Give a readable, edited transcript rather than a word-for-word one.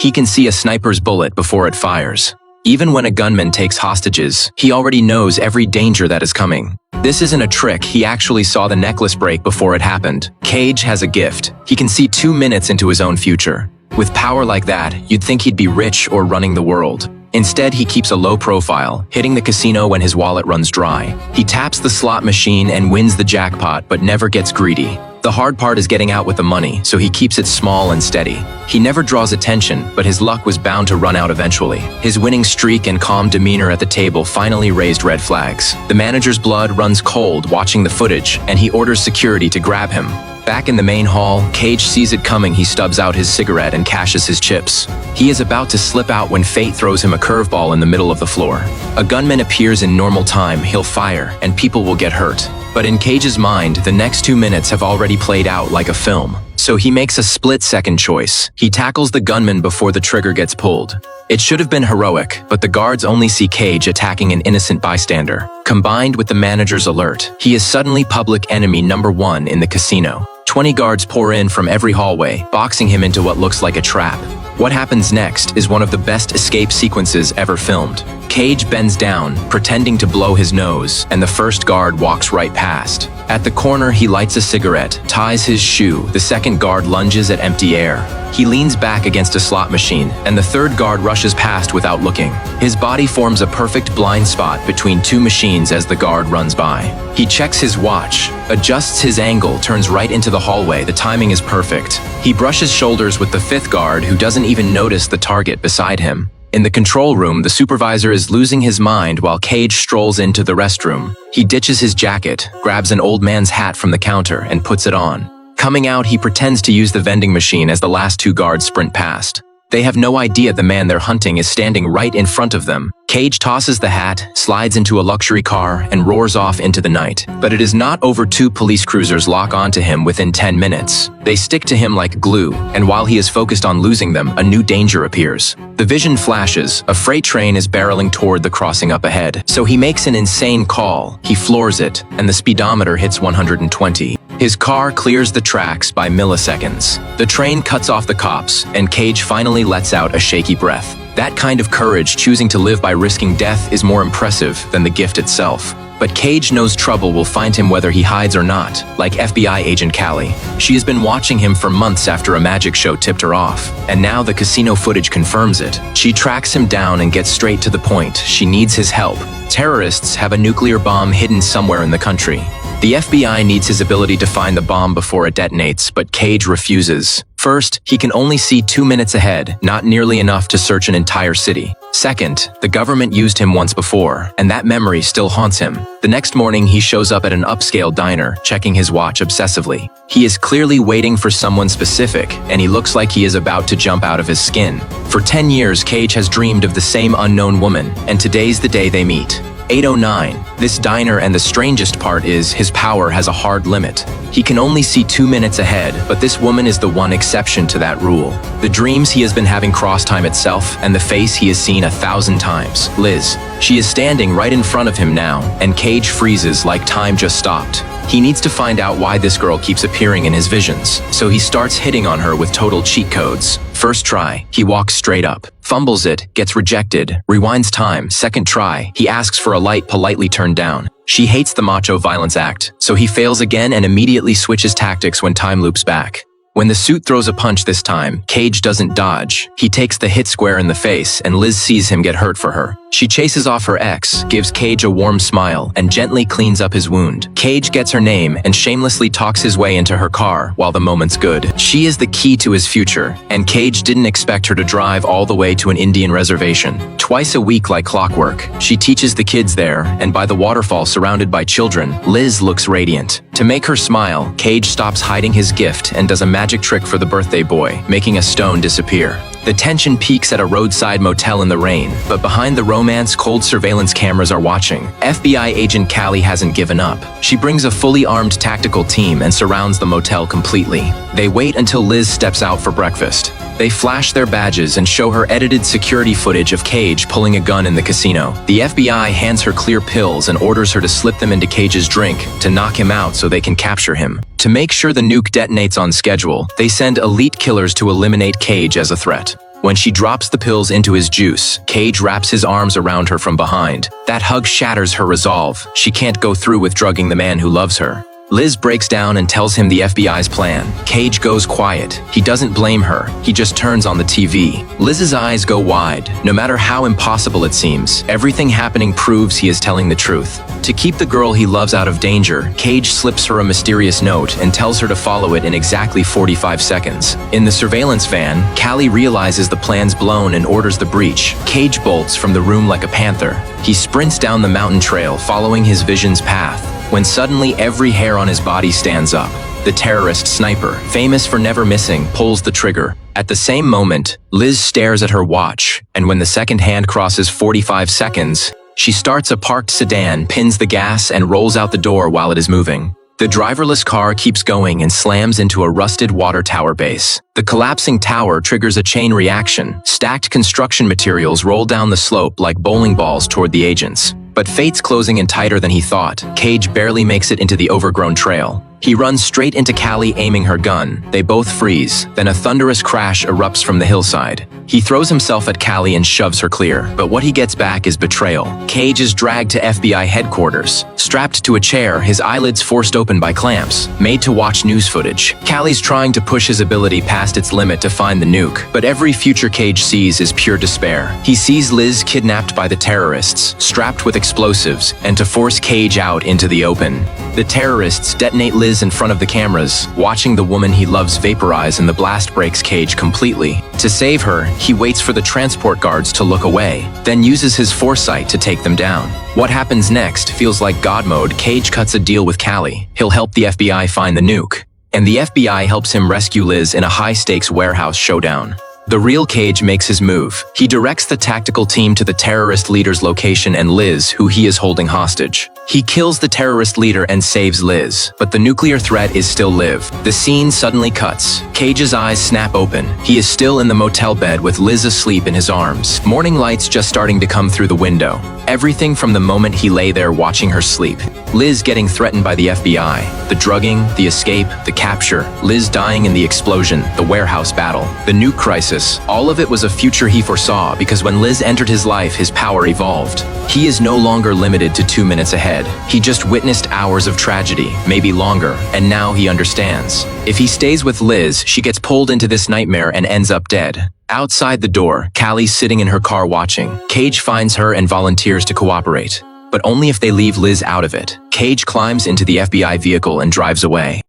He can see a sniper's bullet before it fires. Even when a gunman takes hostages, he already knows every danger that is coming. This isn't a trick, he actually saw the necklace break before it happened. Cage has a gift. He can see 2 minutes into his own future. With power like that, you'd think he'd be rich or running the world. Instead, he keeps a low profile, hitting the casino when his wallet runs dry. He taps the slot machine and wins the jackpot, but never gets greedy. The hard part is getting out with the money, so he keeps it small and steady. He never draws attention, but his luck was bound to run out eventually. His winning streak and calm demeanor at the table finally raised red flags. The manager's blood runs cold watching the footage, and he orders security to grab him. Back in the main hall, Cage sees it coming. He stubs out his cigarette and cashes his chips. He is about to slip out when fate throws him a curveball in the middle of the floor. A gunman appears in normal time, he'll fire, and people will get hurt. But in Cage's mind, the next 2 minutes have already played out like a film. So he makes a split-second choice. He tackles the gunman before the trigger gets pulled. It should have been heroic, but the guards only see Cage attacking an innocent bystander. Combined with the manager's alert, he is suddenly public enemy number 1 in the casino. 20 guards pour in from every hallway, boxing him into what looks like a trap. What happens next is one of the best escape sequences ever filmed. Cage bends down, pretending to blow his nose, and the first guard walks right past. At the corner, he lights a cigarette, ties his shoe. The second guard lunges at empty air. He leans back against a slot machine, and the third guard rushes past without looking. His body forms a perfect blind spot between 2 machines as the guard runs by. He checks his watch, adjusts his angle, turns right into the hallway. The timing is perfect. He brushes shoulders with the 5th guard, who doesn't even notice the target beside him. In the control room, the supervisor is losing his mind while Cage strolls into the restroom. He ditches his jacket, grabs an old man's hat from the counter, and puts it on. Coming out, he pretends to use the vending machine as the last 2 guards sprint past. They have no idea the man they're hunting is standing right in front of them. Cage tosses the hat, slides into a luxury car, and roars off into the night. But it is not over. 2 police cruisers lock onto him within 10 minutes. They stick to him like glue, and while he is focused on losing them, a new danger appears. The vision flashes. A freight train is barreling toward the crossing up ahead. So he makes an insane call. He floors it, and the speedometer hits 120. His car clears the tracks by milliseconds. The train cuts off the cops, and Cage finally lets out a shaky breath. That kind of courage, choosing to live by risking death, is more impressive than the gift itself. But Cage knows trouble will find him whether he hides or not, like FBI agent Callie. She has been watching him for months after a magic show tipped her off, and now the casino footage confirms it. She tracks him down and gets straight to the point. She needs his help. Terrorists have a nuclear bomb hidden somewhere in the country. The FBI needs his ability to find the bomb before it detonates, but Cage refuses. First, he can only see 2 minutes ahead, not nearly enough to search an entire city. Second, the government used him once before, and that memory still haunts him. The next morning, he shows up at an upscale diner, checking his watch obsessively. He is clearly waiting for someone specific, and he looks like he is about to jump out of his skin. For 10 years, Cage has dreamed of the same unknown woman, and today's the day they meet. 8:09. This diner, and the strangest part is, his power has a hard limit. He can only see 2 minutes ahead, but this woman is the one exception to that rule. The dreams he has been having cross time itself, and the face he has seen 1,000 times. Liz. She is standing right in front of him now, and Cage freezes like time just stopped. He needs to find out why this girl keeps appearing in his visions, so he starts hitting on her with total cheat codes. First try, he walks straight up, fumbles it, gets rejected, rewinds time. Second try, he asks for a light, politely turned down. She hates the macho violence act, so he fails again and immediately switches tactics when time loops back. When the suit throws a punch this time, Cage doesn't dodge. He takes the hit square in the face, and Liz sees him get hurt for her. She chases off her ex, gives Cage a warm smile, and gently cleans up his wound. Cage gets her name and shamelessly talks his way into her car while the moment's good. She is the key to his future, and Cage didn't expect her to drive all the way to an Indian reservation. Twice a week like clockwork, she teaches the kids there, and by the waterfall surrounded by children, Liz looks radiant. To make her smile, Cage stops hiding his gift and does a magic trick for the birthday boy, making a stone disappear. The tension peaks at a roadside motel in the rain, but behind the romance, cold surveillance cameras are watching. FBI agent Callie hasn't given up. She brings a fully armed tactical team and surrounds the motel completely. They wait until Liz steps out for breakfast. They flash their badges and show her edited security footage of Cage pulling a gun in the casino. The FBI hands her clear pills and orders her to slip them into Cage's drink to knock him out so they can capture him. To make sure the nuke detonates on schedule, they send elite killers to eliminate Cage as a threat. When she drops the pills into his juice, Cage wraps his arms around her from behind. That hug shatters her resolve. She can't go through with drugging the man who loves her. Liz breaks down and tells him the FBI's plan. Cage goes quiet. He doesn't blame her. He just turns on the TV. Liz's eyes go wide. No matter how impossible it seems, everything happening proves he is telling the truth. To keep the girl he loves out of danger, Cage slips her a mysterious note and tells her to follow it in exactly 45 seconds. In the surveillance van, Callie realizes the plan's blown and orders the breach. Cage bolts from the room like a panther. He sprints down the mountain trail, following his vision's path, when suddenly every hair on his body stands up. The terrorist sniper, famous for never missing, pulls the trigger. At the same moment, Liz stares at her watch, and when the second hand crosses 45 seconds, she starts a parked sedan, pins the gas, and rolls out the door while it is moving. The driverless car keeps going and slams into a rusted water tower base. The collapsing tower triggers a chain reaction. Stacked construction materials roll down the slope like bowling balls toward the agents. But fate's closing in tighter than he thought. Cage barely makes it into the overgrown trail. He runs straight into Callie, aiming her gun. They both freeze. Then a thunderous crash erupts from the hillside. He throws himself at Callie and shoves her clear. But what he gets back is betrayal. Cage is dragged to FBI headquarters. Strapped to a chair, his eyelids forced open by clamps, made to watch news footage. Callie's trying to push his ability past its limit to find the nuke. But every future Cage sees is pure despair. He sees Liz kidnapped by the terrorists, strapped with explosives, and to force Cage out into the open. The terrorists detonate Liz in front of the cameras, watching the woman he loves vaporize, and the blast breaks Cage completely. To save her, he waits for the transport guards to look away, then uses his foresight to take them down. What happens next feels like God mode. Cage cuts a deal with Callie. He'll help the FBI find the nuke, and the FBI helps him rescue Liz in a high-stakes warehouse showdown. The real Cage makes his move. He directs the tactical team to the terrorist leader's location and Liz, who he is holding hostage. He kills the terrorist leader and saves Liz, but the nuclear threat is still live. The scene suddenly cuts. Cage's eyes snap open. He is still in the motel bed with Liz asleep in his arms. Morning light's just starting to come through the window. Everything from the moment he lay there watching her sleep. Liz getting threatened by the FBI, the drugging, the escape, the capture, Liz dying in the explosion, the warehouse battle, the nuke crisis. All of it was a future he foresaw, because when Liz entered his life, his power evolved. He is no longer limited to 2 minutes ahead. He just witnessed hours of tragedy, maybe longer, and now he understands. If he stays with Liz, she gets pulled into this nightmare and ends up dead. Outside the door, Callie's sitting in her car watching. Cage finds her and volunteers to cooperate, but only if they leave Liz out of it. Cage climbs into the FBI vehicle and drives away.